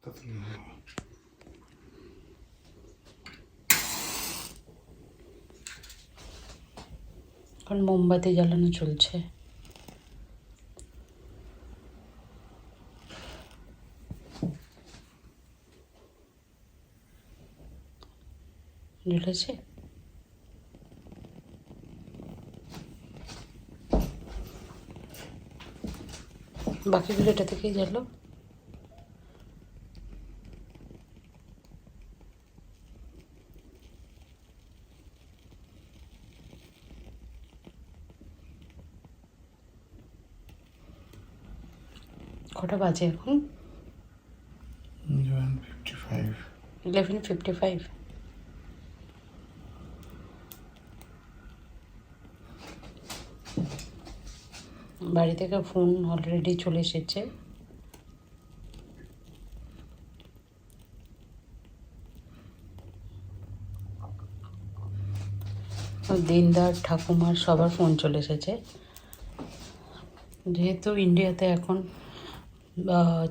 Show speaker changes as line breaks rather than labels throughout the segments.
এখন মোমবাতি জ্বালানো চলছে। জ্বলেছে? বাকিগুলো এটা থেকেই জ্বালো। কটা বাজে এখন? 11:55। বাড়ি থেকে ফোন অলরেডি চলে এসেছে। দিনদার ঠাকুমার সবার ফোন চলে এসেছে। যেহেতু ইন্ডিয়াতে এখন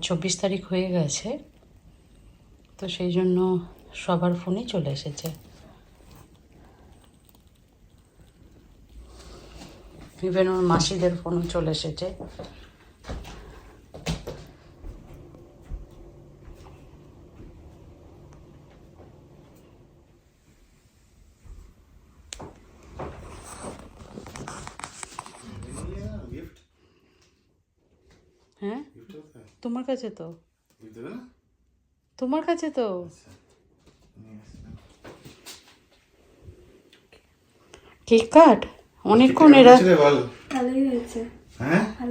24 তারিখ হয়ে গেছে, তো সেই জন্য সবার ফোনই চলে এসেছে। ইভেন ওর মাসিদের ফোনও চলে এসেছে। হ্যাঁ, তোমার কাছে তো, তোমার কাছে তো। কেক কাট অনেকক্ষণ। এরা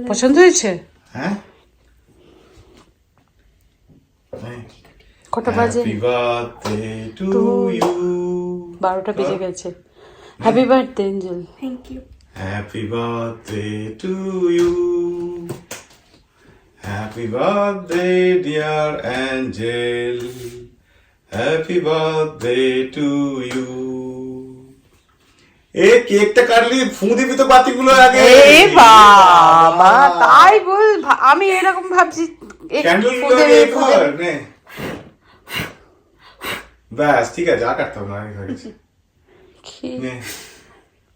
পছন্দ হয়েছে?
হ্যাঁ,
কটা বাজে? 12টা বেজে গেছে। Happy birthday angel.
Thank you.
Happy birthday to you. Happy birthday, dear Angel. Happy birthday to you. এ কেকটা কাটলি ফুঁ দিবি তো বাতিগুলো আগে।
এ বাবা, তাই বল। আমি এরকম ভাবছি
ক্যান্ডেলগুলো কর নে। ব্যাস ঠিক আছে, আর কাটতে হবে না, হয়ে গেছে। নে।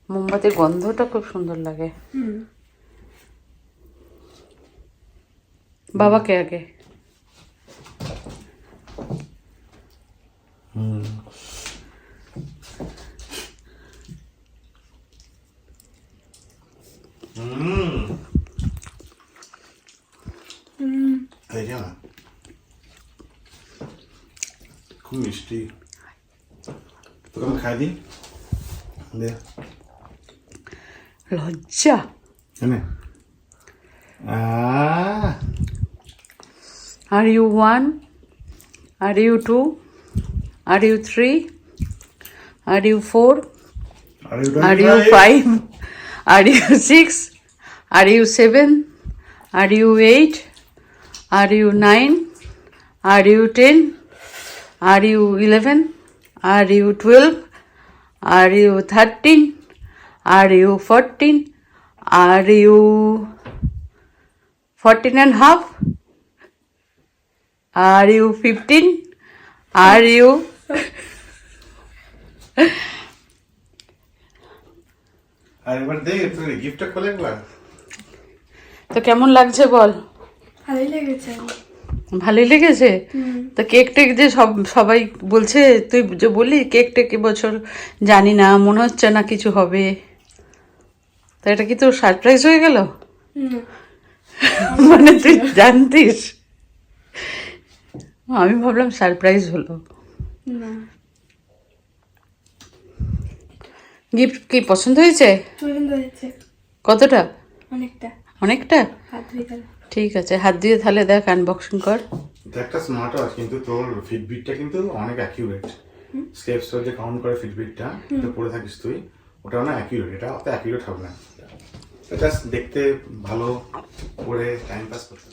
মোমবাতির গন্ধটা খুব সুন্দর লাগে। বাবাকে আগে।
খুব মিষ্টি। তোকে আমি খাই দিই। দে।
লজ্জা।
এনে।
Are you 1? Are you 2? Are you 3? Are you 4? Are you 5? Are you 6? Are you 7? Are you 8? Are you 9? Are you 10? Are you 11? Are you 12? Are you 13? Are you 14? Are you 14 and a half? Are you 15? Are you?
আর এবার দে, তুই গিফটটা খোলে একবার।
তো কেমন লাগছে বল?
ভালোই লেগেছে।
ভালোই লেগেছে। তো কেক টেক যে সবাই বলছে, তুই যে বললি কেক টেক এবছর জানি না, মনে হচ্ছে না কিছু হবে, তো এটা কি তোর সারপ্রাইজ হয়ে গেল? মানে তুই জানতিস? আমি ভাবলাম সারপ্রাইজ হলো।
না,
গিফট কি পছন্দ হয়েছে?
পছন্দ হয়েছে।
কতটা?
অনেকটা।
অনেকটা?
হাত ধুয়ে গেল।
ঠিক আছে, হাত দিয়ে তাহলে দেখ, আনবক্সিং কর।
এটা একটা স্মার্ট ওয়াচ, কিন্তু তোর ফিটবিটটা কিন্তু অনেক অ্যাকিউরেট। স্টেপস যে কাউন্ট করে ফিটবিটটা, এটা পড়ে থাকিস তুই, ওটা না অ্যাকিউরেট। এটা অত অ্যাকিউরেট হবে না, জাস্ট দেখতে ভালো, পড়ে টাইম পাস করতে।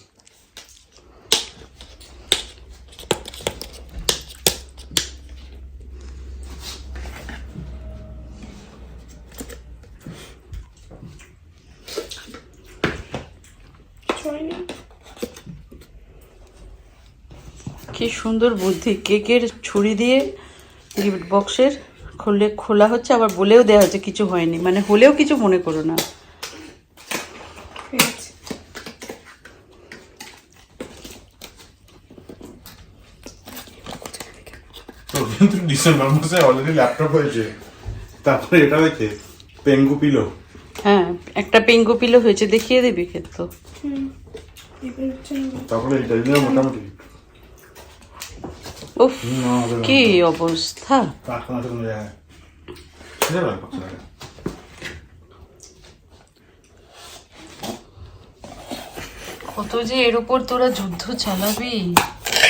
কি কি সুন্দর বুদ্ধি, কেকের ছুরি দিয়ে গিফট বক্সের খোলা হচ্ছে, আবার বলেও দেওয়া হচ্ছে কিছু হয়নি, মানে হলেও কিছু মনে করো না।
ঠিক আছে।
তো কিন্তু ডিসেম্বর মাসে অলরেডি ল্যাপটপ হয়েছে, তারপরে এটা হয়েছে পেঙ্গু পিলো।
হ্যাঁ, একটা পেঙ্গু পিলো হয়েছে, দেখিয়ে দিবি ক্ষেত্র।
এবার হচ্ছে না।
তারপরে এটা নিয়ে মোটামুটি
উফ, কি অবস্থা।
কাঠখানা কোনো জায়গায় বুঝতে পারবো না।
কত যে এর উপর তোরা যুদ্ধ চালাবি।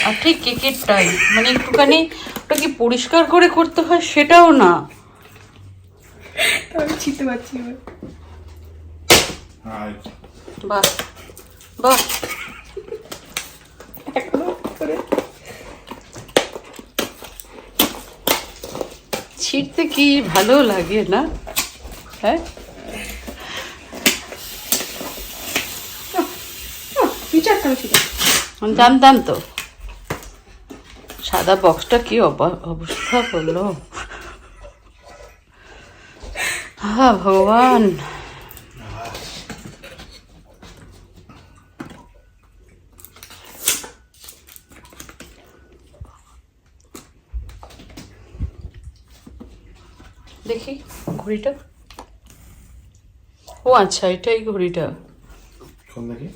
আর ঠিক কেকের টাই, মানে একটুখানি ওটা কি পরিষ্কার করে করতে হয় সেটাও না।
আমি ছিতে পারছি এবার।
আর
বাহ বাহ,
এখনো করে
ছিঁড়তে কি ভালো লাগে না? হ্যাঁ,
বিচার কেন ছিল?
জানতাম তো। সাদা বক্সটা কি অবস্থা করলো। হা ভগবান। দেখি ঘড়িটা। ও আচ্ছা, এটাই ঘড়িটা।
শোন দেখি,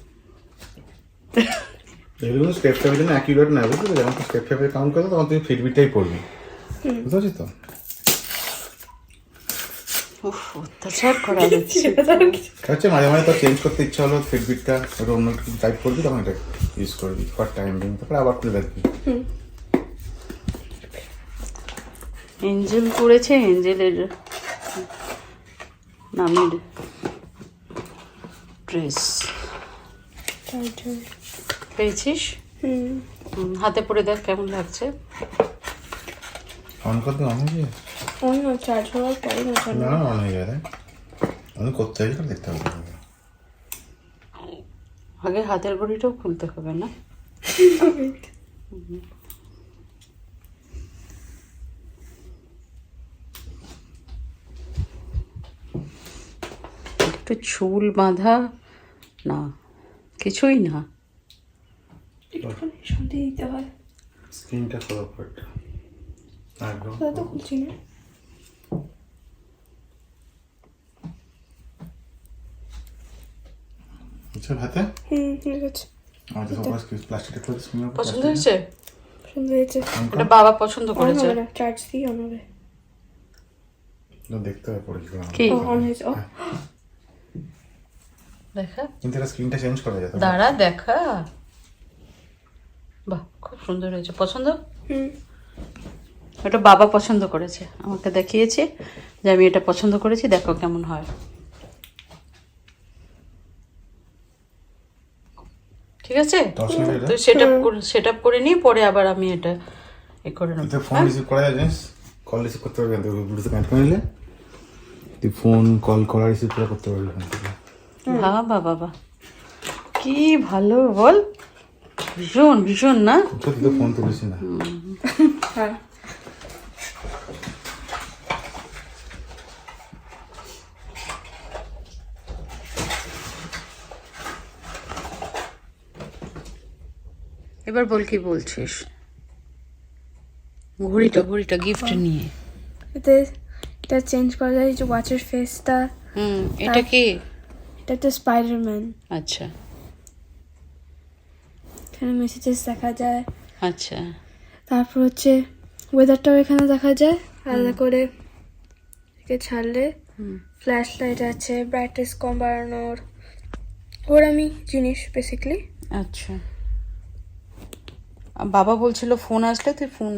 এগুলো স্টেপ ফেপের জন্য অ্যাকিউরেট না, বুঝলি? যখন তুই স্টেপ ফেপে কাউন্ট করবে তখন তুই ফিটবিটটাই পড়বি, বুঝতে পারছিস তো?
উফ, অত্যাচার করা হচ্ছে।
হচ্ছে মাঝে মাঝে তোর চেঞ্জ করতে ইচ্ছা হলো ফিটবিটটা, ওটা অন্য কিছু টাইপ করবি, তখন এটা ইউজ করবি ফর টাইম বিং, তারপরে আবার খুলে দেখবি।
এঞ্জেল করেছে, এঞ্জেলের নামের ড্রেস পেয়েছিস? হাতে পরে দেখ কেমন লাগছে।
অন করতে অন হয়ে যায়?
অন্য চার্জ হওয়ার পরে না চালু।
না অন হয়ে যায়, আমি করতে হবে, দেখতে হবে।
আগে হাতের ঘড়িটাও খুলতে হবে না? একটু চুল বাঁধা না, কিছুই না।
একটুখানি শান্তি দিতে হয়।
স্ক্রিনটা খোলা পড়টা একদম।
সেটা তো খুলছি না।
আচ্ছা হাতে
ঠিক আছে।
আমাদের সবার প্লাস্টিকটা খুলে স্ক্রিন
পছন্দ হয়েছে?
সুন্দর হয়েছে।
এটা বাবা পছন্দ
অন
করেছে।
হবে না, চার্জ দিয়ে অন হবে।
দেখতে হবে পরে কি করে।
কি
অন হয়েছে। ও
দেখা,
কিন্তু এটা স্ক্রিনটা চেঞ্জ করা যায় তো?
দাঁড়া দেখা। বাহ, খুব সুন্দর হয়েছে। পছন্দ? এটা বাবা পছন্দ করেছে, আমাকে দেখিয়েছে যে আমি এটা পছন্দ করেছি, দেখো কেমন হয়। ঠিক আছে,
দশ মিনিট এটা?
তুই সেট আপ করে নিয়ে পরে আবার আমি এটা এ করে নেবো।
তুই ফোন রিসিভ করা যায় জানিস? কল রিসিভ করতে পারবি কিন্তু ব্লুটুথ কানেক্ট করে নিলে তুই ফোন কল করা রিসিভ করে করতে পারবি ফোন থেকে।
বাবা বাবা, কি ভালো বল, ভীষণ ভীষণ না?
তুই তো ফোন তুলিস না।
হ্যাঁ।
এবার বল কি বলছিস। ঘড়িটা গিফট নিয়ে।
এতে এটা চেঞ্জ করা যায়, যে ওয়াচের ফেসটা।
এটা কি?
এটা একটা স্পাইডারম্যান।
আচ্ছা
এখানে মেসেজেস দেখা যায়।
আচ্ছা,
তারপর হচ্ছে ওয়েদারটাও এখানে দেখা যায় আলাদা করে। একে ছাড়লে ফ্ল্যাশ লাইট আছে, ব্রাইটনেস কম বাড়ানোর, ওর আমি জিনিস বেসিকলি।
আচ্ছা। বাবা বলছিল ফোন আসলে তুই ফোন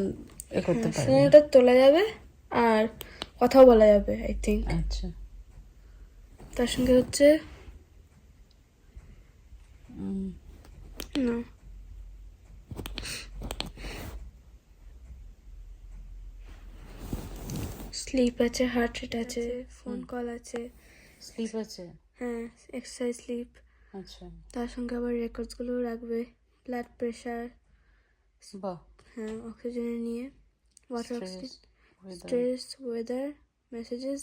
এ করতে পারবি।
ফোনটা তোলা যাবে আর কথাও বলা যাবে আই থিঙ্ক।
আচ্ছা,
তার সঙ্গে হচ্ছে না, স্লিপ আছে, হার্ট রেট আছে, ফোন কল আছে।
স্লিপ আছে।
হ্যাঁ, এক্সারসাইজ স্লিপ।
আচ্ছা,
তার সঙ্গে আবার রেকর্ডসগুলোও রাখবে, ব্লাড প্রেশার।
বাহ
হ্যাঁ অক্সিজেনে নিয়ে water oxygen,
Weather.
Stress, weather, messages,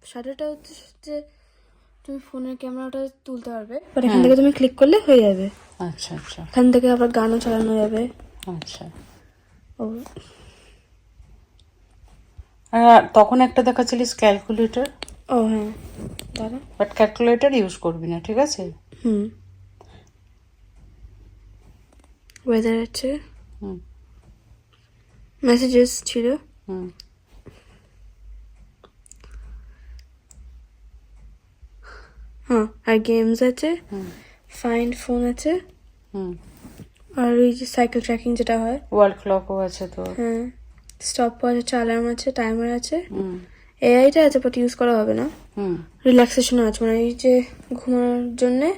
শাটারটা হচ্ছে যে তুমি ফোনের ক্যামেরাটা তুলতে পারবে, বাট এখান থেকে তুমি ক্লিক করলে হয়ে যাবে।
আচ্ছা আচ্ছা
এখান থেকে আবার গানও চালানো যাবে।
আচ্ছা।
ও
আর তখন একটা দেখাচ্ছিলিস ক্যালকুলেটর,
ও হ্যাঁ দাঁড়া।
বাট ক্যালকুলেটর ইউজ করবি না, ঠিক আছে?
হুম ওয়েদার আছে,
হুম
মেসেজেস ছিল,
হুম
হ্যাঁ আর গেমস আছে,
হুম
ফাইন্ড ফোন আছে,
হুম
আর ওই যে সাইকেল ট্র্যাকিং যেটা হয়,
ওয়াল ক্লকও আছে তোর।
হ্যাঁ স্টপ ওয়াচ আছে, অ্যালার্ম আছে, টাইমার আছে,
হুম
এআইটা আছে বাট ইউজ করা হবে না।
হুম
রিল্যাক্সেশনও আছে, মানে এই যে ঘুমানোর জন্যে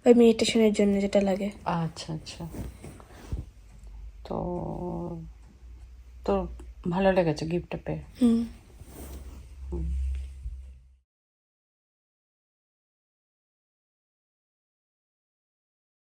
ওই মেডিটেশনের জন্য যেটা লাগে।
আচ্ছা আচ্ছা। তো তোর ভালো লেগেছে গিফটটা পেয়ে?
হুম